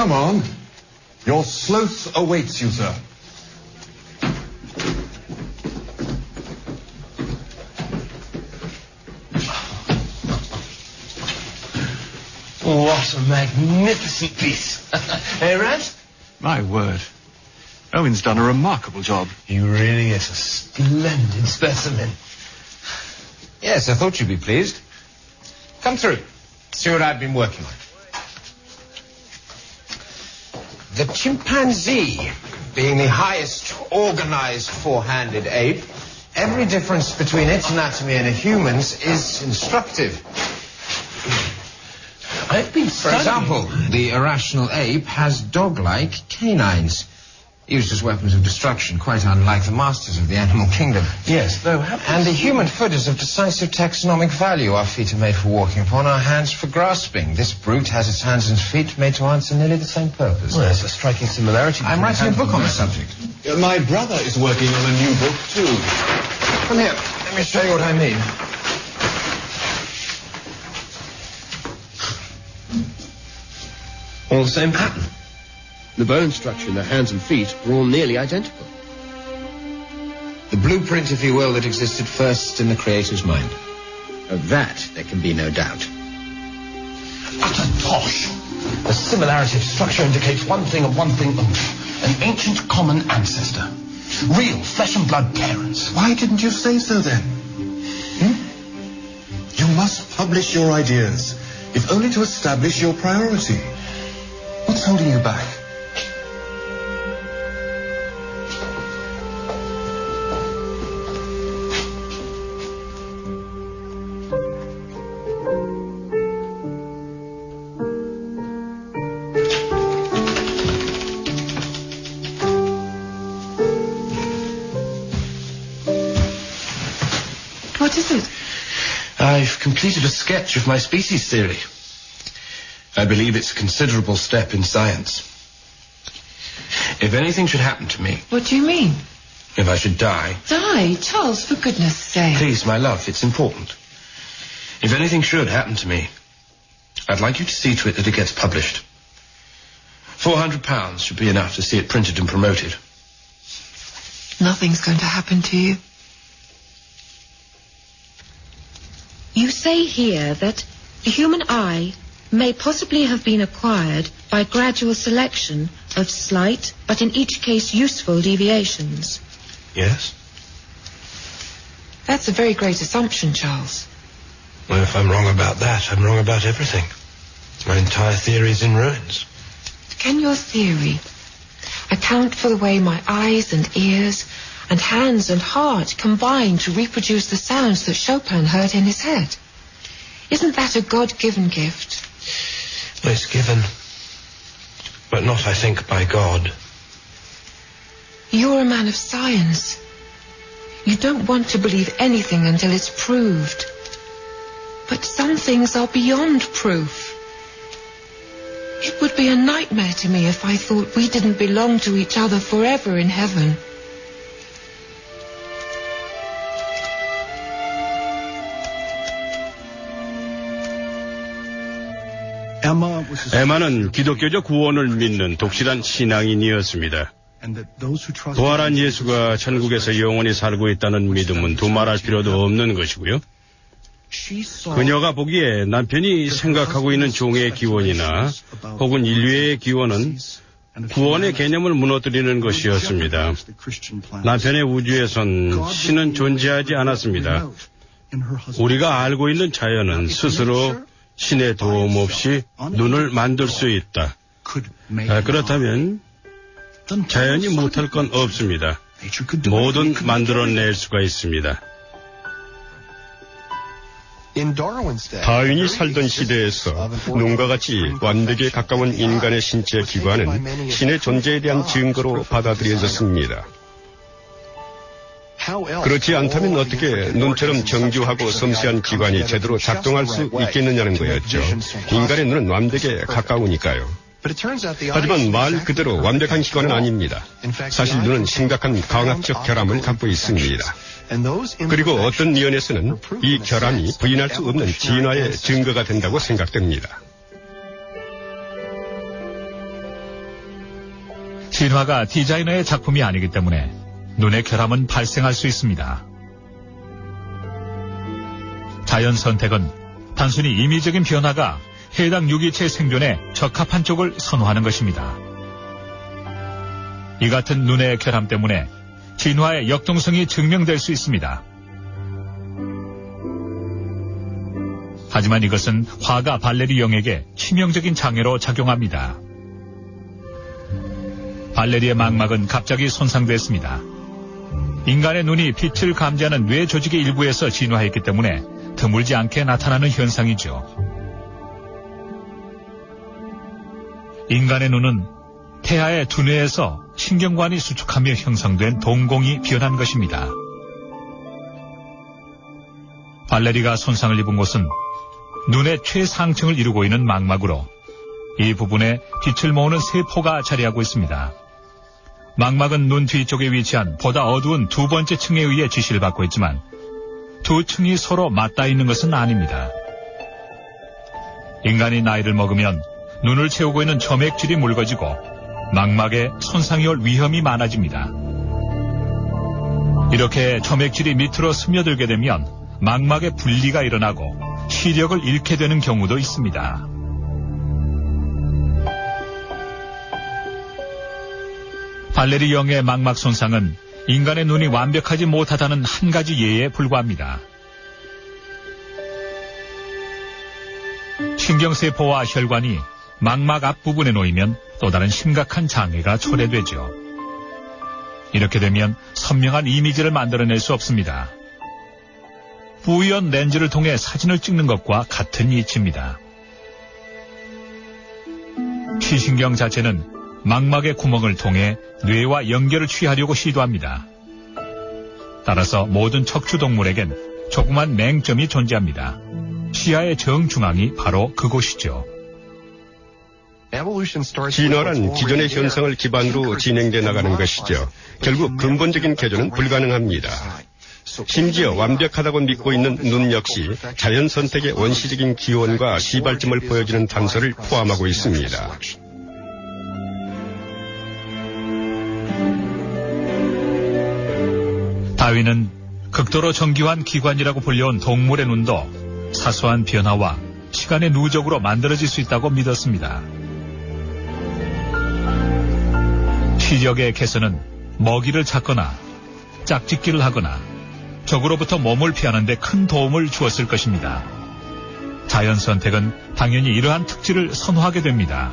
Come on. Your sloth awaits you, sir. What a magnificent piece. Eh, Rance? My word. Owen's done a remarkable job. He really is a splendid specimen. Yes, I thought you'd be pleased. Come through. See what I've been working on. The chimpanzee, being the highest organized four-handed ape, every difference between its anatomy and a human's is instructive. I've been For example, the irrational ape has dog-like canines, used as weapons of destruction, quite unlike the masters of the animal kingdom. Yes, though... And the human foot is of decisive taxonomic value. Our feet are made for walking upon, our hands for grasping. This brute has its hands and feet made to answer nearly the same purpose. Well, there's a striking similarity. I'm writing a book on the subject. My brother is working on a new book, too. Come here. Let me show you what I mean. All the same pattern. The bone structure in the hands and feet are all nearly identical. The blueprint, if you will, that existed first in the Creator's mind. Of that, there can be no doubt. Utter tosh. The similarity of structure indicates one thing and one thing only. An ancient common ancestor. Real flesh and blood parents. Why didn't you say so then? You must publish your ideas, if only to establish your priority. What's holding you back? What is it? I've completed a sketch of my species theory. I believe it's a considerable step in science. If anything should happen to me... What do you mean? If I should die... Die? Charles, for goodness sake. Please, my love, it's important. If anything should happen to me, I'd like you to see to it that it gets published. £400 should be enough to see it printed and promoted. Nothing's going to happen to you. You say here that the human eye may possibly have been acquired by gradual selection of slight, but in each case useful deviations. Yes? That's a very great assumption, Charles. Well, if I'm wrong about that, I'm wrong about everything. My entire theory's in ruins. Can your theory account for the way my eyes and ears and hands and heart combine to reproduce the sounds that Chopin heard in his head? Isn't that a God-given gift? Well, it's given, but not, I think, by God. You're a man of science. You don't want to believe anything until it's proved. But some things are beyond proof. It would be a nightmare to me if I thought we didn't belong to each other forever in heaven. 에마는 기독교적 구원을 믿는 독실한 신앙인이었습니다. 부활한 예수가 천국에서 영원히 살고 있다는 믿음은 두말할 필요도 없는 것이고요. 그녀가 보기에 남편이 생각하고 있는 종의 기원이나 혹은 인류의 기원은 구원의 개념을 무너뜨리는 것이었습니다. 남편의 우주에선 신은 존재하지 않았습니다. 우리가 알고 있는 자연은 스스로 신의 도움 없이 눈을 만들 수 있다. 그렇다면 자연이 못할 건 없습니다. 뭐든 만들어낼 수가 있습니다. 다윈이 살던 시대에서 눈과 같이 완벽에 가까운 인간의 신체 기관은 신의 존재에 대한 증거로 받아들여졌습니다. 그렇지 않다면 어떻게 눈처럼 정교하고 섬세한 기관이 제대로 작동할 수 있겠느냐는 거였죠. 인간의 눈은 완벽에 가까우니까요. 하지만 말 그대로 완벽한 기관은 아닙니다. 사실 눈은 심각한 광학적 결함을 갖고 있습니다. 그리고 어떤 면에서는 이 결함이 부인할 수 없는 진화의 증거가 된다고 생각됩니다. 진화가 디자이너의 작품이 아니기 때문에 눈의 결함은 발생할 수 있습니다. 자연 선택은 단순히 임의적인 변화가 해당 유기체 생존에 적합한 쪽을 선호하는 것입니다. 이 같은 눈의 결함 때문에 진화의 역동성이 증명될 수 있습니다. 하지만 이것은 화가 발레리 영에게 치명적인 장애로 작용합니다. 발레리의 망막은 갑자기 손상됐습니다. 인간의 눈이 빛을 감지하는 뇌 조직의 일부에서 진화했기 때문에 드물지 않게 나타나는 현상이죠. 인간의 눈은 태아의 두뇌에서 신경관이 수축하며 형성된 동공이 변한 것입니다. 발레리가 손상을 입은 곳은 눈의 최상층을 이루고 있는 망막으로 이 부분에 빛을 모으는 세포가 자리하고 있습니다. 망막은 눈 뒤쪽에 위치한 보다 어두운 두 번째 층에 의해 지시를 받고 있지만 두 층이 서로 맞닿아 있는 것은 아닙니다. 인간이 나이를 먹으면 눈을 채우고 있는 점액질이 묽어지고 망막에 손상이 올 위험이 많아집니다. 이렇게 점액질이 밑으로 스며들게 되면 망막에 분리가 일어나고 시력을 잃게 되는 경우도 있습니다. 발레리 영의 망막 손상은 인간의 눈이 완벽하지 못하다는 한 가지 예에 불과합니다. 신경세포와 혈관이 망막 앞부분에 놓이면 또 다른 심각한 장애가 초래되죠. 이렇게 되면 선명한 이미지를 만들어낼 수 없습니다. 부연 렌즈를 통해 사진을 찍는 것과 같은 이치입니다. 시신경 자체는 망막의 구멍을 통해 뇌와 연결을 취하려고 시도합니다. 따라서 모든 척추동물에겐 조그만 맹점이 존재합니다. 시야의 정중앙이 바로 그곳이죠. 진화란 기존의 현상을 기반으로 진행돼 나가는 것이죠. 결국 근본적인 개조는 불가능합니다. 심지어 완벽하다고 믿고 있는 눈 역시 자연 선택의 원시적인 기원과 시발점을 보여주는 단서를 포함하고 있습니다. 다윈은 극도로 정교한 기관이라고 불려온 동물의 눈도 사소한 변화와 시간의 누적으로 만들어질 수 있다고 믿었습니다. 시력의 개선은 먹이를 찾거나 짝짓기를 하거나 적으로부터 몸을 피하는 데 큰 도움을 주었을 것입니다. 자연 선택은 당연히 이러한 특질을 선호하게 됩니다.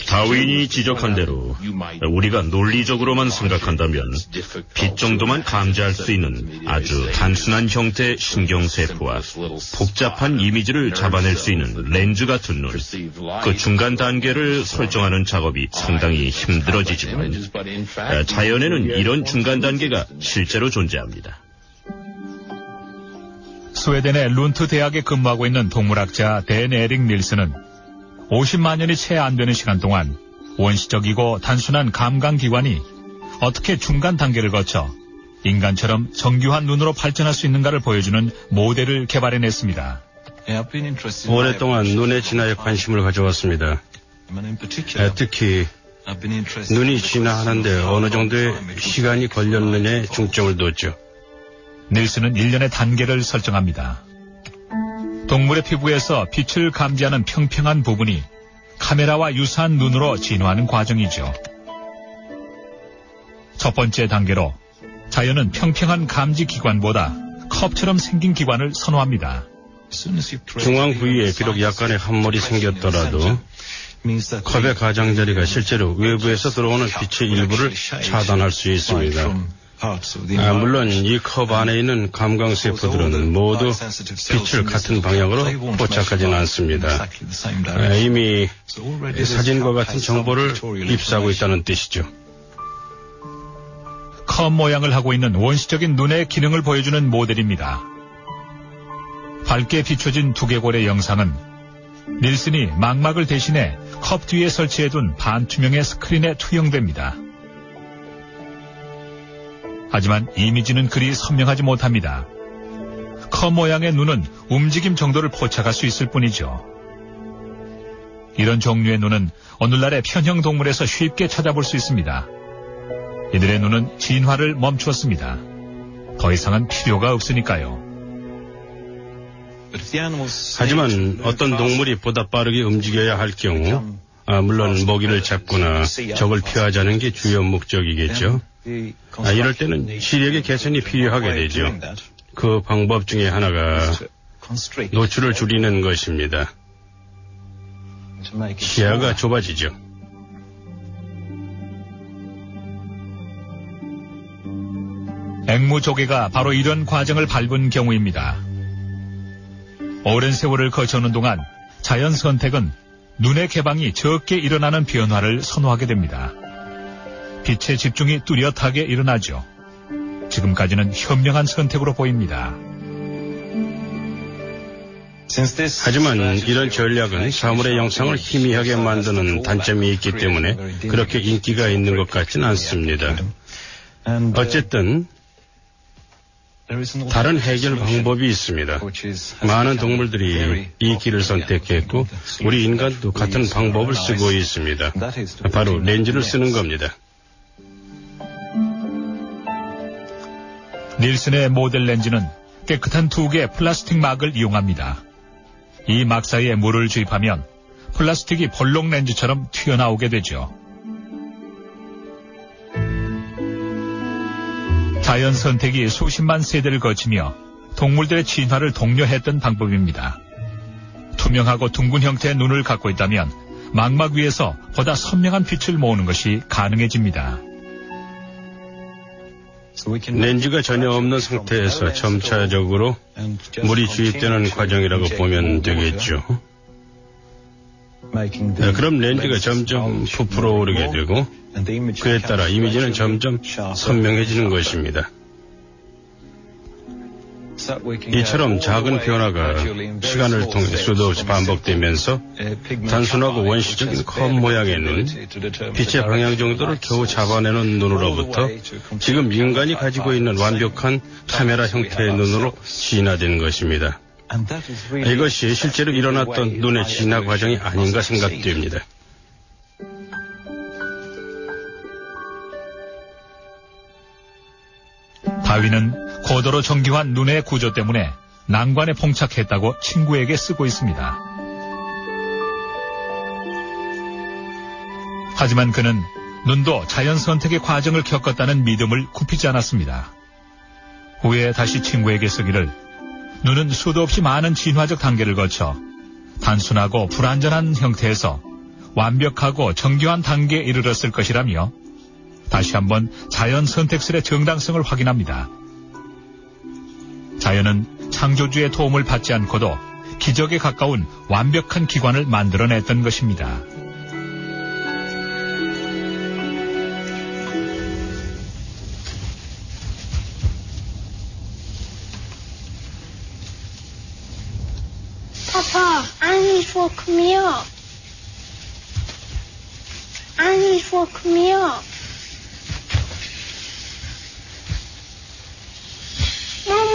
다윈이 지적한 대로 우리가 논리적으로만 생각한다면 빛 정도만 감지할 수 있는 아주 단순한 형태의 신경세포와 복잡한 이미지를 잡아낼 수 있는 렌즈 같은 눈, 그 중간 단계를 설정하는 작업이 상당히 힘들어지지만 자연에는 이런 중간 단계가 실제로 존재합니다. 스웨덴의 룬트 대학에 근무하고 있는 동물학자 댄 에릭 닐슨은 50만 년이 채 안 되는 시간 동안 원시적이고 단순한 감각기관이 어떻게 중간 단계를 거쳐 인간처럼 정교한 눈으로 발전할 수 있는가를 보여주는 모델을 개발해냈습니다. 오랫동안 눈의 진화에 관심을 가져왔습니다. 특히 눈이 진화하는데 어느 정도의 시간이 걸렸느냐에 중점을 뒀죠. 닐슨은 일련의 단계를 설정합니다. 동물의 피부에서 빛을 감지하는 평평한 부분이 카메라와 유사한 눈으로 진화하는 과정이죠. 첫 번째 단계로 자연은 평평한 감지 기관보다 컵처럼 생긴 기관을 선호합니다. 중앙 부위에 비록 약간의 함몰이 생겼더라도 컵의 가장자리가 실제로 외부에서 들어오는 빛의 일부를 차단할 수 있습니다. 물론 이 컵 안에 있는 감광세포들은 모두 빛을 같은 방향으로 포착하지는 않습니다. 이미 사진과 같은 정보를 입수하고 있다는 뜻이죠. 컵 모양을 하고 있는 원시적인 눈의 기능을 보여주는 모델입니다. 밝게 비춰진 두개골의 영상은 닐슨이 망막을 대신해 컵 뒤에 설치해둔 반투명의 스크린에 투영됩니다. 하지만 이미지는 그리 선명하지 못합니다. 컵 모양의 눈은 움직임 정도를 포착할 수 있을 뿐이죠. 이런 종류의 눈은 오늘날의 편형 동물에서 쉽게 찾아볼 수 있습니다. 이들의 눈은 진화를 멈추었습니다. 더 이상은 필요가 없으니까요. 하지만 어떤 동물이 보다 빠르게 움직여야 할 경우, 물론 먹이를 잡거나 적을 피하자는 게 주요 목적이겠죠. 이럴 때는 시력의 개선이 필요하게 되죠. 그 방법 중에 하나가 노출을 줄이는 것입니다. 시야가 좁아지죠. 앵무조개가 바로 이런 과정을 밟은 경우입니다. 오랜 세월을 거쳐오는 동안 자연 선택은 눈의 개방이 적게 일어나는 변화를 선호하게 됩니다. 빛의 집중이 뚜렷하게 일어나죠. 지금까지는 현명한 선택으로 보입니다. 하지만 이런 전략은 사물의 영상을 희미하게 만드는 단점이 있기 때문에 그렇게 인기가 있는 것 같진 않습니다. 어쨌든 다른 해결 방법이 있습니다. 많은 동물들이 이 길을 선택했고 우리 인간도 같은 방법을 쓰고 있습니다. 바로 렌즈를 쓰는 겁니다. 닐슨의 모델 렌즈는 깨끗한 2개의 플라스틱 막을 이용합니다. 이 막 사이에 물을 주입하면 플라스틱이 볼록 렌즈처럼 튀어나오게 되죠. 자연 선택이 수십만 세대를 거치며 동물들의 진화를 독려했던 방법입니다. 투명하고 둥근 형태의 눈을 갖고 있다면 망막 위에서 보다 선명한 빛을 모으는 것이 가능해집니다. 렌즈가 전혀 없는 상태에서 점차적으로 물이 주입되는 과정이라고 보면 되겠죠. 그럼 렌즈가 점점 부풀어 오르게 되고 그에 따라 이미지는 점점 선명해지는 것입니다. 이처럼 작은 변화가 시간을 통해 수도 없이 반복되면서 단순하고 원시적인 컵 모양의 눈, 빛의 방향 정도를 겨우 잡아내는 눈으로부터 지금 인간이 가지고 있는 완벽한 카메라 형태의 눈으로 진화된 것입니다. 이것이 실제로 일어났던 눈의 진화 과정이 아닌가 생각됩니다. 다윈은 고도로 정교한 눈의 구조 때문에 난관에 봉착했다고 친구에게 쓰고 있습니다. 하지만 그는 눈도 자연 선택의 과정을 겪었다는 믿음을 굽히지 않았습니다. 후에 다시 친구에게 쓰기를 눈은 수도 없이 많은 진화적 단계를 거쳐 단순하고 불완전한 형태에서 완벽하고 정교한 단계에 이르렀을 것이라며 다시 한번 자연 선택설의 정당성을 확인합니다. 자연은 창조주의 도움을 받지 않고도 기적에 가까운 완벽한 기관을 만들어냈던 것입니다. Papa, Annie's woken me up. Annie's woken me up. Mom,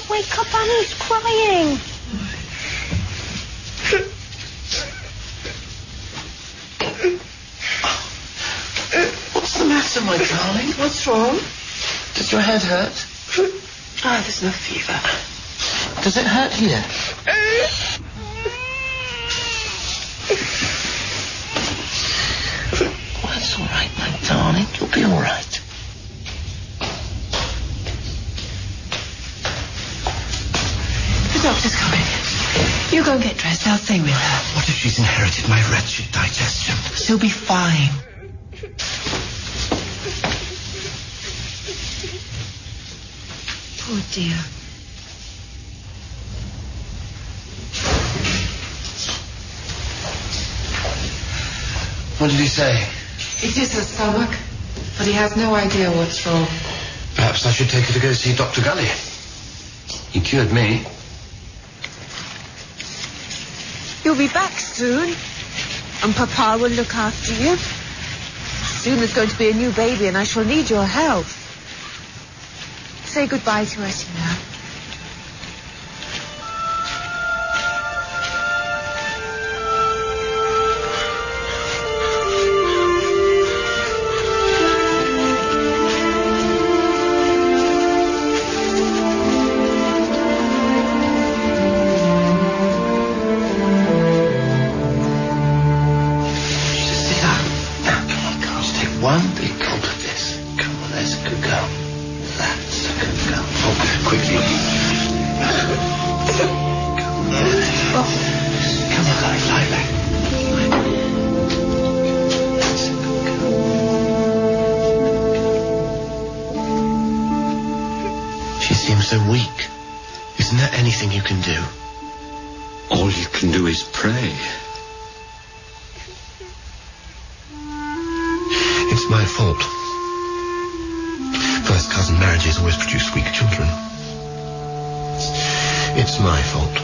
wake up, Annie's crying. What's the matter, my darling? What's wrong? Does your head hurt? Ah, there's no fever. Does it hurt here? Oh, that's all right, my darling. You'll be all right. The doctor's coming. You go and get dressed. I'll stay with her. What if she's inherited my wretched digestion? She'll be fine. Poor dear. What did he say? It is her stomach, but he has no idea what's wrong. Perhaps I should take her to go see Dr. Gully. He cured me. You'll be back soon, and Papa will look after you. Soon there's going to be a new baby, and I shall need your help. Say goodbye to us now. seems so weak. Isn't there anything you can do? All you can do is pray. It's my fault. First cousin marriages always produce weak children. It's my fault.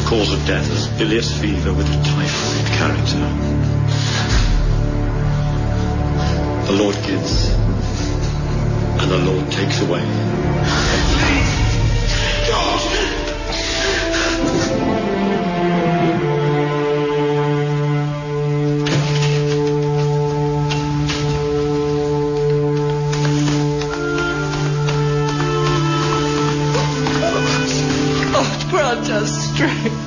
Cause of death as bilious fever with a typhoid character. The Lord gives, and the Lord takes away. God grant us strength.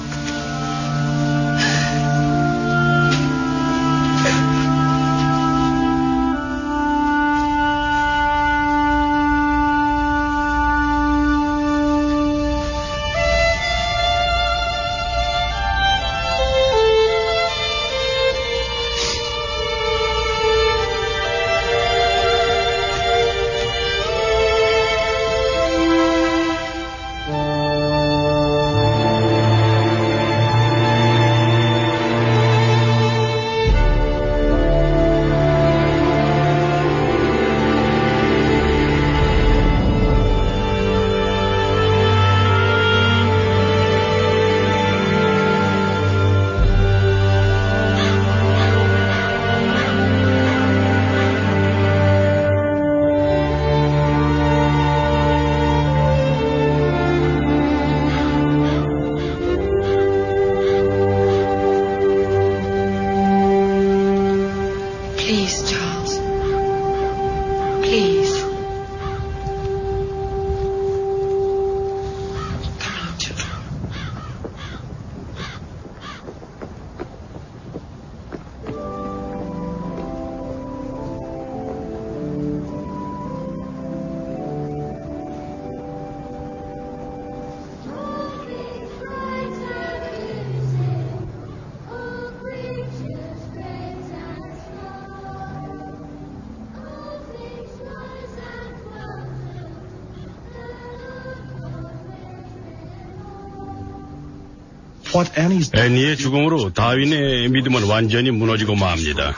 애니의 죽음으로 다윈의 믿음은 완전히 무너지고 맙니다.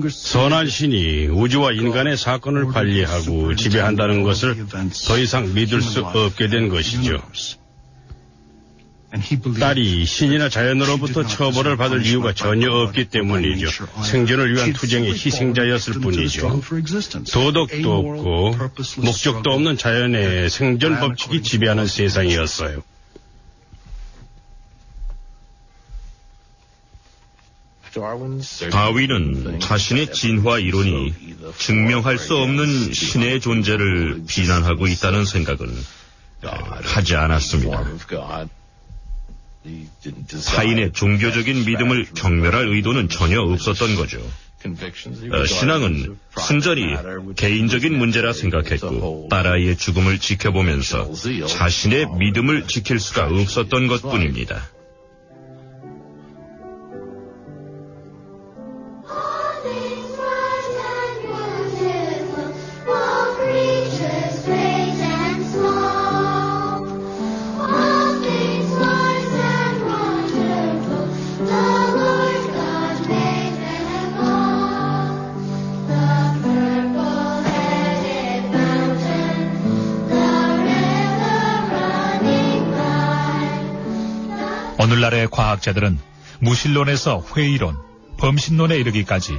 선한 신이 우주와 인간의 사건을 관리하고 지배한다는 것을 더 이상 믿을 수 없게 된 것이죠. 딸이 신이나 자연으로부터 처벌을 받을 이유가 전혀 없기 때문이죠. 생존을 위한 투쟁의 희생자였을 뿐이죠. 도덕도 없고 목적도 없는 자연의 생존 법칙이 지배하는 세상이었어요. 다윈은 자신의 진화 이론이 증명할 수 없는 신의 존재를 비난하고 있다는 생각은 하지 않았습니다. 타인의 종교적인 믿음을 경멸할 의도는 전혀 없었던 거죠. 신앙은 순전히 개인적인 문제라 생각했고 딸아이의 죽음을 지켜보면서 자신의 믿음을 지킬 수가 없었던 것뿐입니다. 오늘날의 과학자들은 무신론에서 회의론, 범신론에 이르기까지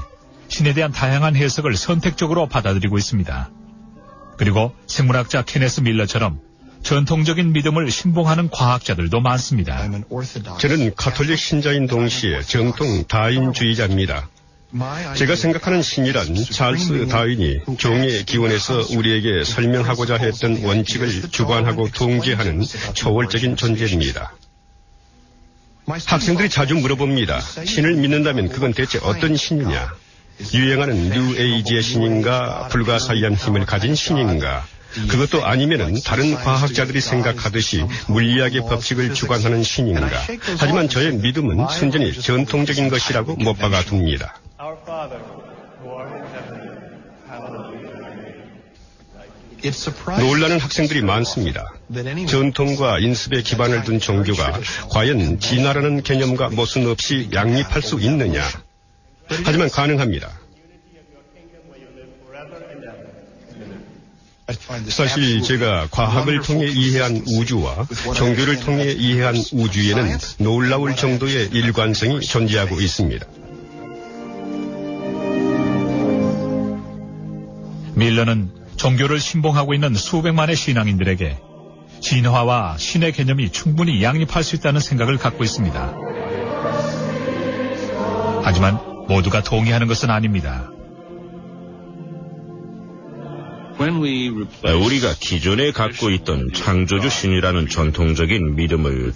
신에 대한 다양한 해석을 선택적으로 받아들이고 있습니다. 그리고 생물학자 케네스 밀러처럼 전통적인 믿음을 신봉하는 과학자들도 많습니다. 저는 가톨릭 신자인 동시에 정통 다윈주의자입니다. 제가 생각하는 신이란 찰스 다윈이 종의 기원에서 우리에게 설명하고자 했던 원칙을 주관하고 통제하는 초월적인 존재입니다. 학생들이 자주 물어봅니다. 신을 믿는다면 그건 대체 어떤 신이냐? 유행하는 뉴에이지의 신인가? 불가사의한 힘을 가진 신인가? 그것도 아니면은 다른 과학자들이 생각하듯이 물리학의 법칙을 주관하는 신인가? 하지만 저의 믿음은 순전히 전통적인 것이라고 못 박아둡니다. 놀라는 학생들이 많습니다. 전통과 인습에 기반을 둔 종교가 과연 진화라는 개념과 모순 없이 양립할 수 있느냐? 하지만 가능합니다. 사실 제가 과학을 통해 이해한 우주와 종교를 통해 이해한 우주에는 놀라울 정도의 일관성이 존재하고 있습니다. 밀러는 종교를 신봉하고 있는 수백만의 신앙인들에게 진화와 신의 개념이 충분히 양립할 수 있다는 생각을 갖고 있습니다. 하지만 모두가 동의하는 것은 아닙니다. 우리가 기존에 갖고 있던 창조주 신이라는 전통적인 믿음을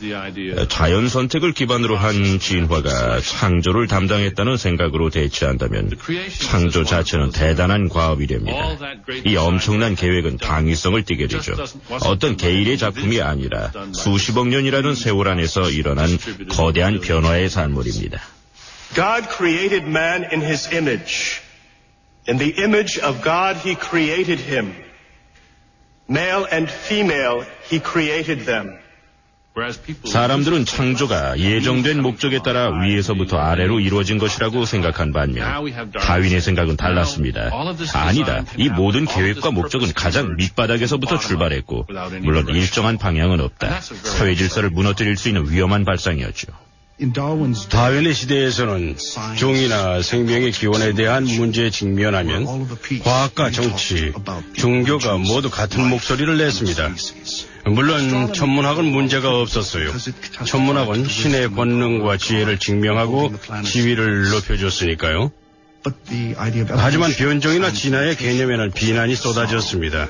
자연 선택을 기반으로 한 진화가 창조를 담당했다는 생각으로 대체한다면 창조 자체는 대단한 과업이 됩니다. 이 엄청난 계획은 당위성을 띠게 되죠. 어떤 개인의 작품이 아니라 수십억 년이라는 세월 안에서 일어난 거대한 변화의 산물입니다. God created man in his image. In the image of God he created him. Male and female he created them. 사람들은 창조가 예정된 목적에 따라 위에서부터 아래로 이루어진 것이라고 생각한 반면 다윈의 생각은 달랐습니다. 아니다. 이 모든 계획과 목적은 가장 밑바닥에서부터 출발했고 물론 일정한 방향은 없다. 사회 질서를 무너뜨릴 수 있는 위험한 발상이었죠. 다윈의 시대에서는 종이나 생명의 기원에 대한 문제에 직면하면 과학과 정치, 종교가 모두 같은 목소리를 냈습니다. 물론 천문학은 문제가 없었어요. 천문학은 신의 권능과 지혜를 증명하고 지위를 높여줬으니까요. 하지만 변종이나 진화의 개념에는 비난이 쏟아졌습니다.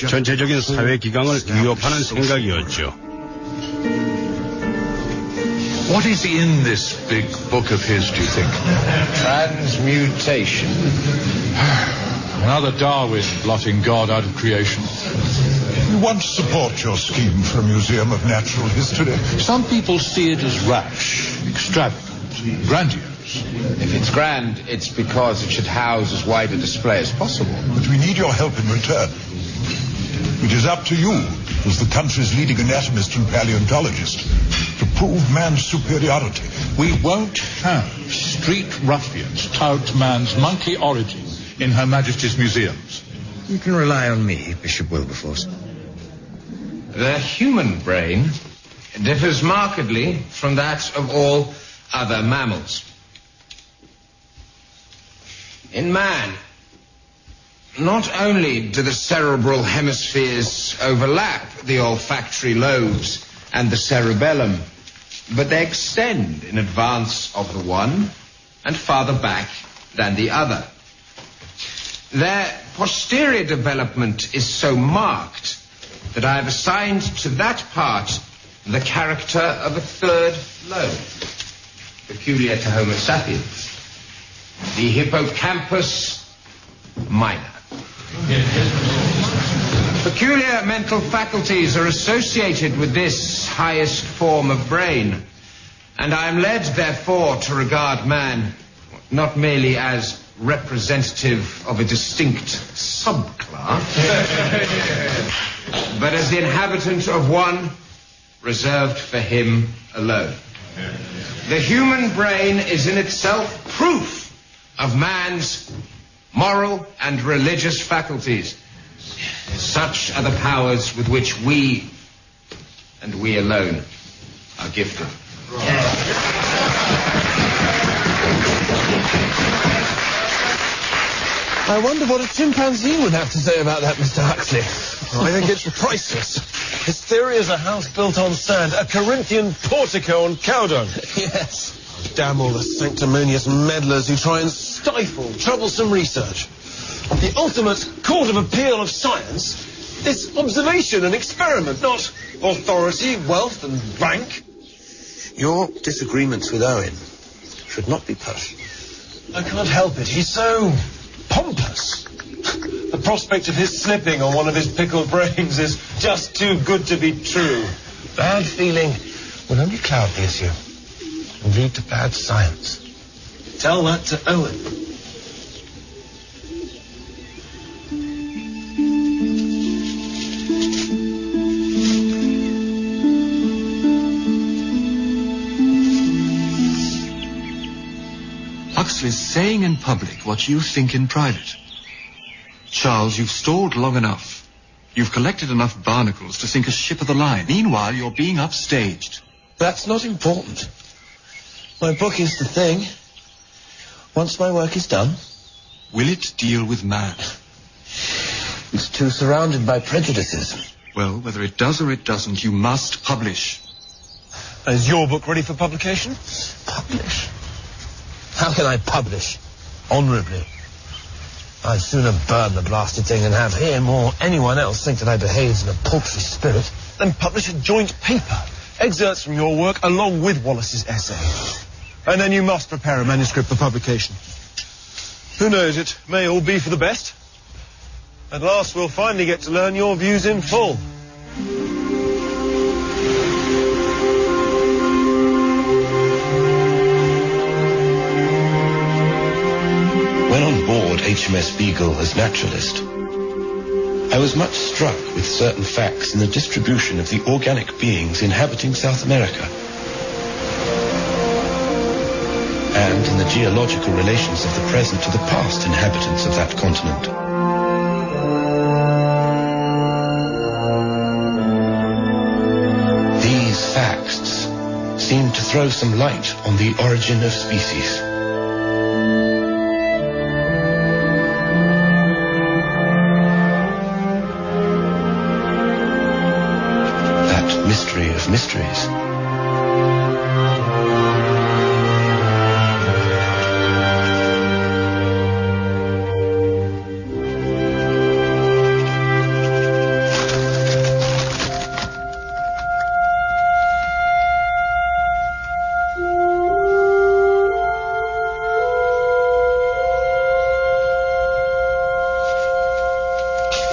전체적인 사회 기강을 위협하는 생각이었죠. What is in this big book of his, do you think? Transmutation. Another Darwin blotting God out of creation. We want to support your scheme for a museum of natural history. Some people see it as rash, extravagant, grandiose. If it's grand, it's because it should house as wide a display as possible. But we need your help in return. It is up to you, as the country's leading anatomist and paleontologist, to prove man's superiority. We won't have street ruffians tout man's monkey origin in Her Majesty's museums. You can rely on me, Bishop Wilberforce. The human brain differs markedly from that of all other mammals. In man, not only do the cerebral hemispheres overlap the olfactory lobes and the cerebellum, but they extend in advance of the one and farther back than the other. Their posterior development is so marked that I have assigned to that part the character of a third lobe, peculiar to Homo sapiens, the hippocampus minor. Peculiar mental faculties are associated with this highest form of brain, and I am led, therefore, to regard man not merely as representative of a distinct subclass, but as the inhabitant of one reserved for him alone. The human brain is in itself proof of man's moral and religious faculties. Such are the powers with which we, and we alone, are gifted. I wonder what a chimpanzee would have to say about that, Mr. Huxley. I think it's priceless. His theory is a house built on sand, a Corinthian portico on cow dung. Yes. Damn all the sanctimonious meddlers who try and stifle troublesome research. The ultimate court of appeal of science is observation and experiment, not authority, wealth and rank. Your disagreements with Owen should not be personal. I can't help it. He's so pompous. The prospect of his slipping on one of his pickled brains is just too good to be true. Bad feeling will only cloud the issue and lead to bad science. Tell that to Owen. Huxley's saying in public what you think in private. Charles, you've stalled long enough. You've collected enough barnacles to sink a ship of the line. Meanwhile, you're being upstaged. That's not important. My book is the thing. Once my work is done... Will it deal with man? It's too surrounded by prejudices. Well, whether it does or it doesn't, you must publish. Is your book ready for publication? Publish? How can I publish honourably? I'd sooner burn the blasted thing than have him or anyone else think that I behaved in a paltry spirit. Then publish a joint paper, excerpts from your work along with Wallace's essay. And then you must prepare a manuscript for publication. Who knows, it may all be for the best. At last we'll finally get to learn your views in full. When on board HMS Beagle as naturalist, I was much struck with certain facts in the distribution of the organic beings inhabiting South America, and in the geological relations of the present to the past inhabitants of that continent. These facts seem to throw some light on the origin of species. Mystery of mysteries.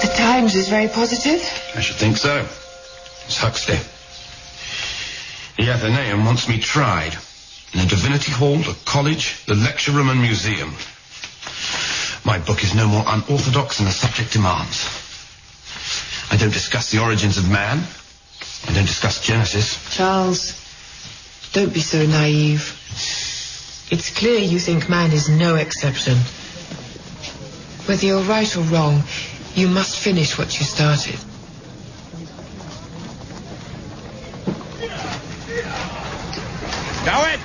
The Times is very positive. I should think so. It's Huxley. The Athenaeum wants me tried in a divinity hall, a college, the lecture room and museum. My book is no more unorthodox than the subject demands. I don't discuss the origins of man. I don't discuss Genesis. Charles, don't be so naive. It's clear you think man is no exception. Whether you're right or wrong, you must finish what you started. Owen!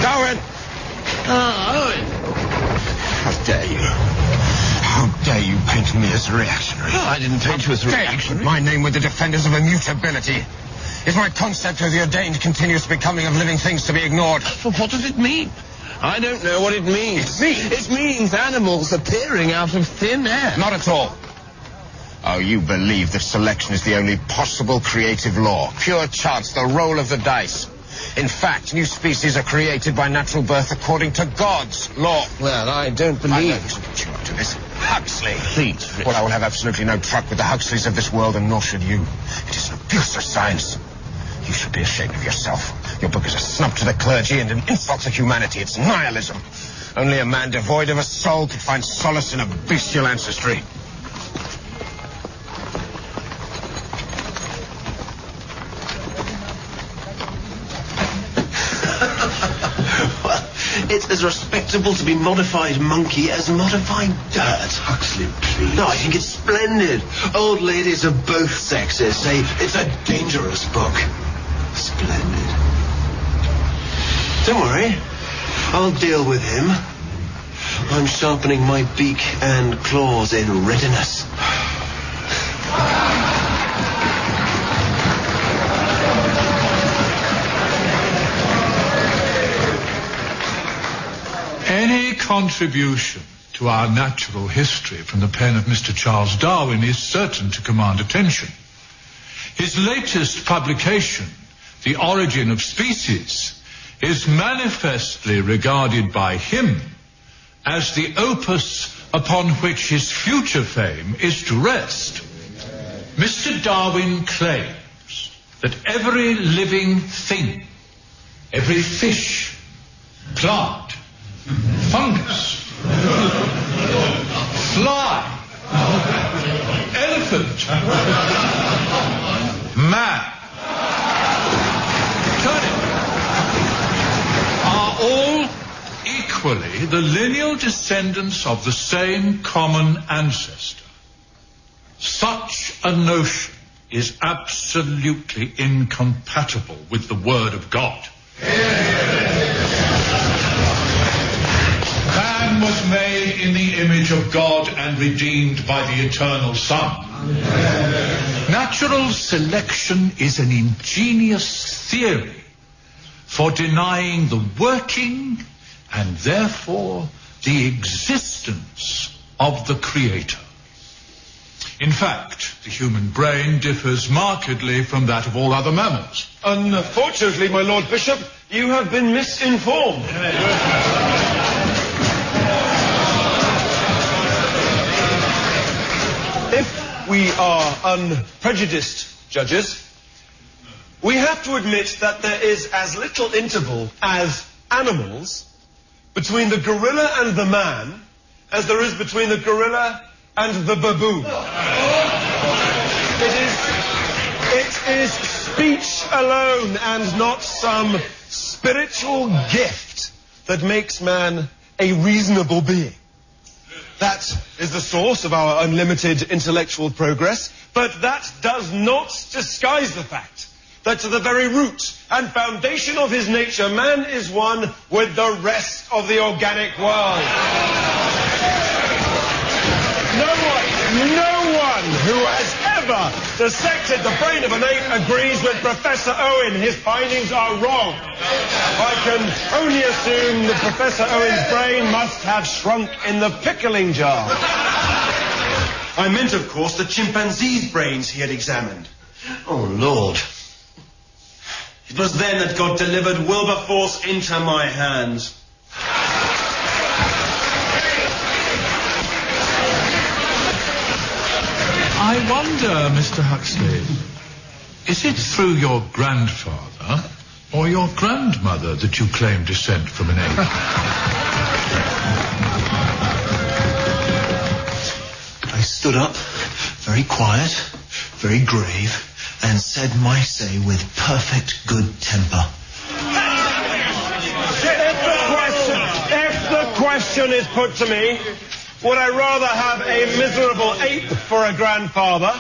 Owen! Owen! How dare you? How dare you paint me as reactionary? Oh, I didn't paint you as reactionary. My name with the defenders of immutability. Is my concept of the ordained continuous becoming of living things to be ignored? But what does it mean? I don't know what it means. It means animals appearing out of thin air. Not at all. Oh, you believe that selection is the only possible creative law. Pure chance, the roll of the dice. In fact, new species are created by natural birth according to God's law. Well, I don't believe... I don't put you up to this. Huxley. Please, Richard. Well, I will have absolutely no truck with the Huxleys of this world, and nor should you. It is an abuse of science. You should be ashamed of yourself. Your book is a snub to the clergy and an insult to humanity. It's nihilism. Only a man devoid of a soul could find solace in a bestial ancestry. It's as respectable to be modified monkey as modified dirt. Huxley, please. No, I think it's splendid. Old ladies of both sexes say it's a dangerous book. Splendid. Don't worry. I'll deal with him. I'm sharpening my beak and claws in readiness. Any contribution to our natural history from the pen of Mr. Charles Darwin is certain to command attention. His latest publication, The Origin of Species, is manifestly regarded by him as the opus upon which his future fame is to rest. Mr. Darwin claims that every living thing, every fish, plant, fungus, fly, elephant, man, turnip, are all equally the lineal descendants of the same common ancestor. Such a notion is absolutely incompatible with the Word of God. Man was made in the image of God and redeemed by the eternal Son. Natural selection is an ingenious theory for denying the working and therefore the existence of the Creator. In fact, the human brain differs markedly from that of all other mammals. Unfortunately, my Lord Bishop, you have been misinformed. If we are unprejudiced judges, we have to admit that there is as little interval as animals between the gorilla and the man as there is between the gorilla and the baboon. It is speech alone and not some spiritual gift that makes man a reasonable being. That is the source of our unlimited intellectual progress, but that does not disguise the fact that to the very root and foundation of his nature, man is one with the rest of the organic world. No one who has ever dissected the brain of an ape agrees with Professor Owen. His findings are wrong. I can only assume that Professor Owen's brain must have shrunk in the pickling jar. I meant, of course, the chimpanzee's brains he had examined. Oh, Lord. It was then that God delivered Wilberforce into my hands. I wonder, Mr. Huxley, is it through your grandfather or your grandmother that you claim descent from an ape? I stood up, very quiet, very grave, and said my say with perfect good temper. If the question is put to me, would I rather have a miserable ape for a grandfather,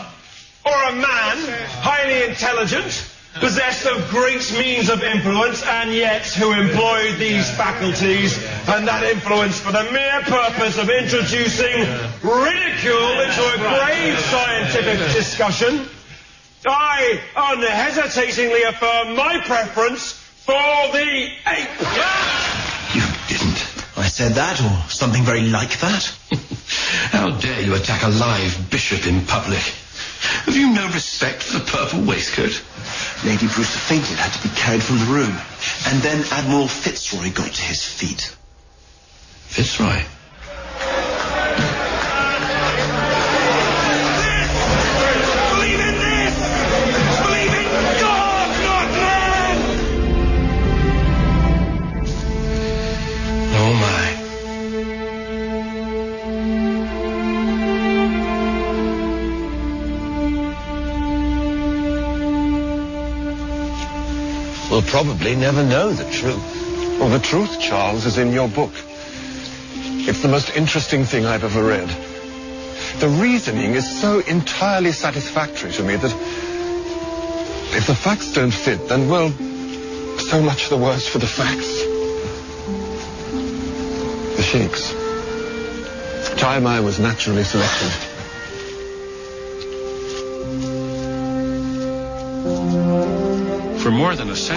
or a man, highly intelligent, possessed of great means of influence, and yet who employed these faculties and that influence for the mere purpose of introducing ridicule into a grave scientific discussion? I unhesitatingly affirm my preference for the ape. You didn't. I said that, or something very like that. How dare you attack a live bishop in public? Have you no respect for the purple waistcoat? Lady Brewster fainted, had to be carried from the room. And then Admiral Fitzroy got to his feet. Fitzroy? Believe in this! Believe in God, not man! Oh, my. We'll probably never know the truth. Well, the truth, Charles, is in your book. It's the most interesting thing I've ever read. The reasoning is so entirely satisfactory to me that if the facts don't fit, then, well, so much the worse for the facts. The sheiks, Trimae was naturally selected.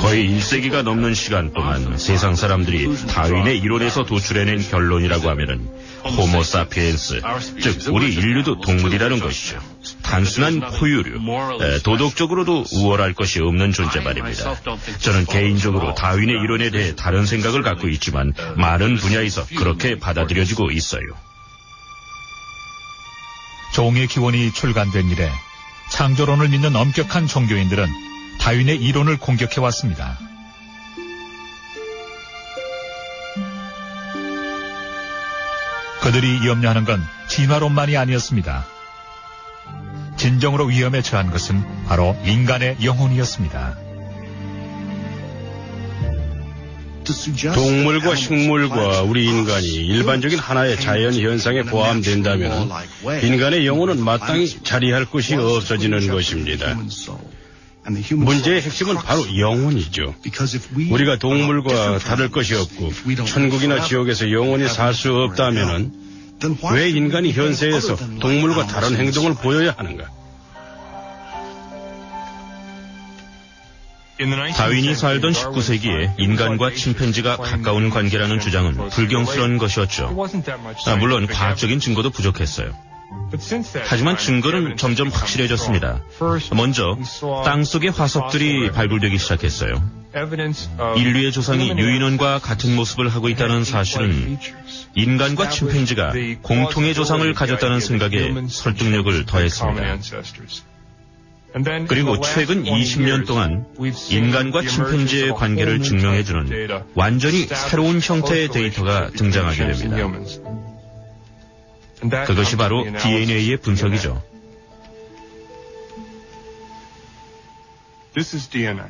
거의 1세기가 넘는 시간 동안 세상 사람들이 다윈의 이론에서 도출해낸 결론이라고 하면은 호모 사피엔스, 즉 우리 인류도 동물이라는 것이죠. 단순한 포유류, 도덕적으로도 우월할 것이 없는 존재 말입니다. 저는 개인적으로 다윈의 이론에 대해 다른 생각을 갖고 있지만 많은 분야에서 그렇게 받아들여지고 있어요. 종의 기원이 출간된 이래 창조론을 믿는 엄격한 종교인들은 다윈의 이론을 공격해왔습니다. 그들이 염려하는 건 진화론만이 아니었습니다. 진정으로 위험에 처한 것은 바로 인간의 영혼이었습니다. 동물과 식물과 우리 인간이 일반적인 하나의 자연 현상에 포함된다면 인간의 영혼은 마땅히 자리할 곳이 없어지는 것입니다. 문제의 핵심은 바로 영혼이죠. 우리가 동물과 다를 것이 없고 천국이나 지옥에서 영원히 살 수 없다면 왜 인간이 현세에서 동물과 다른 행동을 보여야 하는가? 다윈이 살던 19세기에 인간과 침팬지가 가까운 관계라는 주장은 불경스러운 것이었죠. 물론 과학적인 증거도 부족했어요. 하지만 증거는 점점 확실해졌습니다. 먼저 땅속의 화석들이 발굴되기 시작했어요. 인류의 조상이 유인원과 같은 모습을 하고 있다는 사실은 인간과 침팬지가 공통의 조상을 가졌다는 생각에 설득력을 더했습니다. 그리고 최근 20년 동안 인간과 침팬지의 관계를 증명해주는 완전히 새로운 형태의 데이터가 등장하게 됩니다. 그것이 바로 DNA의 분석이죠.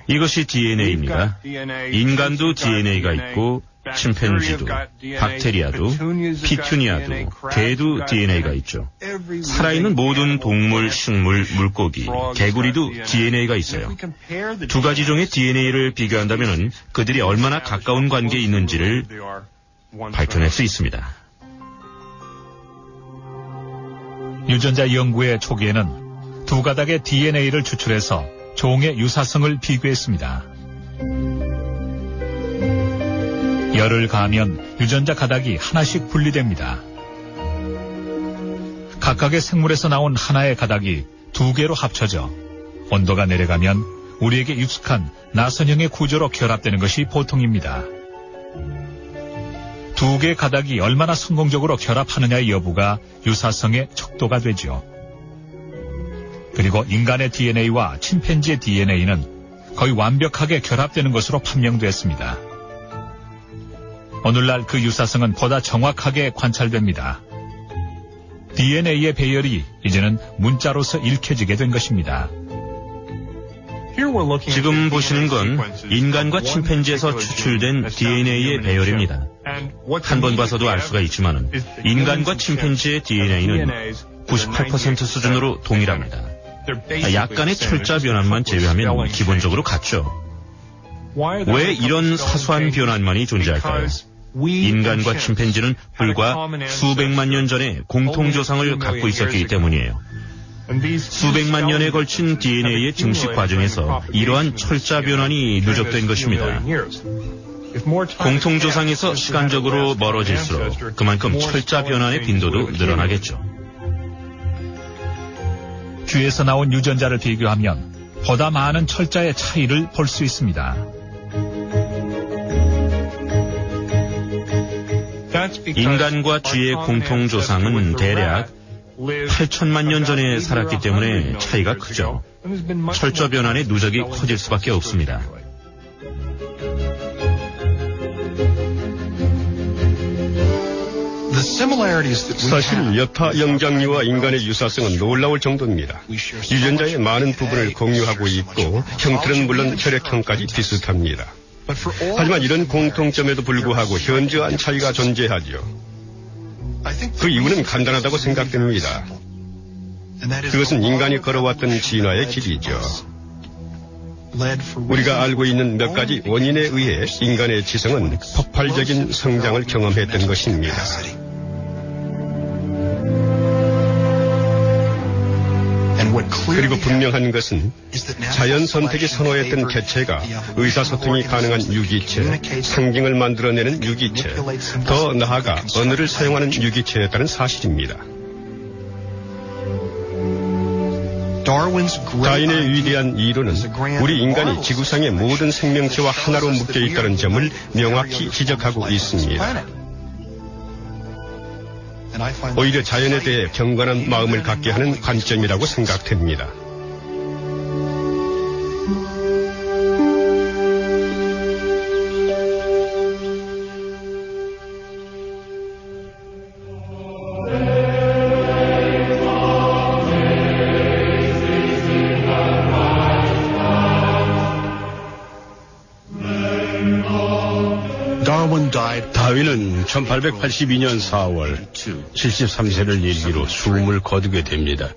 이것이 DNA입니다. 인간도 DNA가 있고 침팬지도, 박테리아도, 피투니아도, 개도 DNA가 있죠. 살아있는 모든 동물, 식물, 물고기, 개구리도 DNA가 있어요. 두 가지 종의 DNA를 비교한다면 그들이 얼마나 가까운 관계에 있는지를 밝혀낼 수 있습니다. 유전자 연구의 초기에는 두 가닥의 DNA를 추출해서 종의 유사성을 비교했습니다. 열을 가하면 유전자 가닥이 하나씩 분리됩니다. 각각의 생물에서 나온 하나의 가닥이 두 개로 합쳐져 온도가 내려가면 우리에게 익숙한 나선형의 구조로 결합되는 것이 보통입니다. 두 개의 가닥이 얼마나 성공적으로 결합하느냐의 여부가 유사성의 척도가 되죠. 그리고 인간의 DNA와 침팬지의 DNA는 거의 완벽하게 결합되는 것으로 판명됐습니다. 오늘날 그 유사성은 보다 정확하게 관찰됩니다. DNA의 배열이 이제는 문자로서 읽혀지게 된 것입니다. 지금 보시는 건 인간과 침팬지에서 추출된 DNA의 배열입니다. 한 번 봐서도 알 수가 있지만 인간과 침팬지의 DNA는 98% 수준으로 동일합니다. 약간의 철자 변환만 제외하면 기본적으로 같죠. 왜 이런 사소한 변환만이 존재할까요? 인간과 침팬지는 불과 수백만 년 전에 공통조상을 갖고 있었기 때문이에요. 수백만 년에 걸친 DNA의 증식 과정에서 이러한 철자 변환이 누적된 것입니다. 공통조상에서 시간적으로 멀어질수록 그만큼 철자 변환의 빈도도 늘어나겠죠. 쥐에서 나온 유전자를 비교하면 보다 많은 철자의 차이를 볼 수 있습니다. 인간과 쥐의 공통조상은 대략 8천만 년 전에 살았기 때문에 차이가 크죠. 철저 변환의 누적이 커질 수밖에 없습니다. 사실 여타 영장류와 인간의 유사성은 놀라울 정도입니다. 유전자의 많은 부분을 공유하고 있고 형태는 물론 혈액형까지 비슷합니다. 하지만 이런 공통점에도 불구하고 현저한 차이가 존재하죠. 그 이유는 간단하다고 생각됩니다. 그것은 인간이 걸어왔던 진화의 길이죠. 우리가 알고 있는 몇 가지 원인에 의해 인간의 지성은 폭발적인 성장을 경험했던 것입니다. 그리고 분명한 것은 자연 선택이 선호했던 개체가 의사소통이 가능한 유기체, 상징을 만들어내는 유기체, 더 나아가 언어를 사용하는 유기체였다는 사실입니다. 다윈의 위대한 이론은 우리 인간이 지구상의 모든 생명체와 하나로 묶여 있다는 점을 명확히 지적하고 있습니다. 오히려 자연에 대해 경건한 마음을 갖게 하는 관점이라고 생각됩니다. 다윈은 1882년 4월 73세를 일기로 숨을 거두게 됩니다.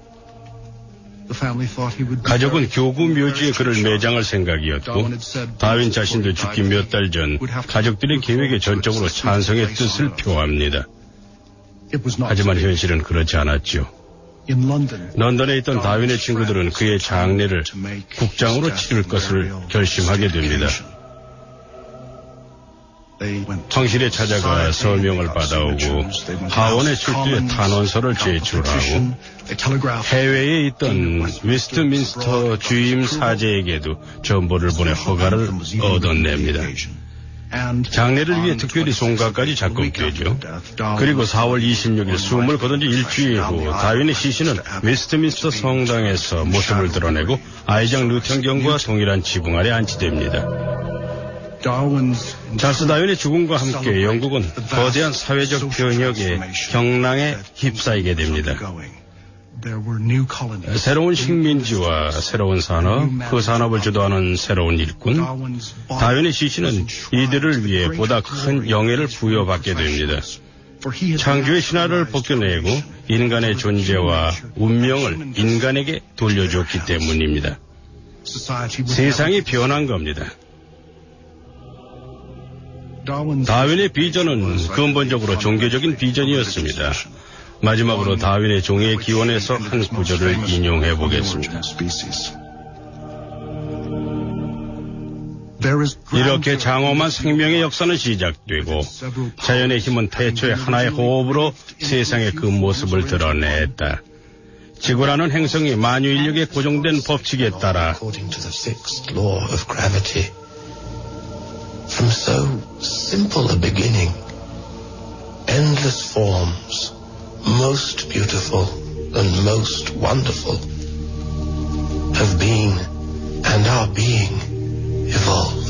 가족은 교구 묘지에 그를 매장할 생각이었고 다윈 자신도 죽기 몇 달 전 가족들의 계획에 전적으로 찬성의 뜻을 표합니다. 하지만 현실은 그렇지 않았죠. 런던에 있던 다윈의 친구들은 그의 장례를 국장으로 치를 것을 결심하게 됩니다. 황실에 찾아가 서명을 받아오고 하원의 출두에 탄원서를 제출하고 해외에 있던 웨스트민스터 주임 사제에게도 전보를 보내 허가를 얻어냅니다. 장례를 위해 특별히 송가까지 작곡되죠. 그리고 4월 26일 숨을 거둔 지 일주일 후 다윈의 시신은 웨스트민스터 성당에서 모습을 드러내고 아이작 루턴경과 동일한 지붕 아래 안치됩니다. 찰스 다윈의 죽음과 함께 영국은 거대한 사회적 변혁의 경랑에 휩싸이게 됩니다. 새로운 식민지와 새로운 산업, 그 산업을 주도하는 새로운 일꾼, 다윈의 시신은 이들을 위해 보다 큰 영예를 부여받게 됩니다. 창조의 신화를 벗겨내고 인간의 존재와 운명을 인간에게 돌려줬기 때문입니다. 세상이 변한 겁니다. 다윈의 비전은 근본적으로 종교적인 비전이었습니다. 마지막으로 다윈의 종의 기원에서 한 구절을 인용해 보겠습니다. 이렇게 장엄한 생명의 역사는 시작되고 자연의 힘은 태초의 하나의 호흡으로 세상의 그 모습을 드러냈다. 지구라는 행성이 만유인력의 고정된 법칙에 따라 From so simple a beginning, endless forms, most beautiful and most wonderful, have been and are being evolved.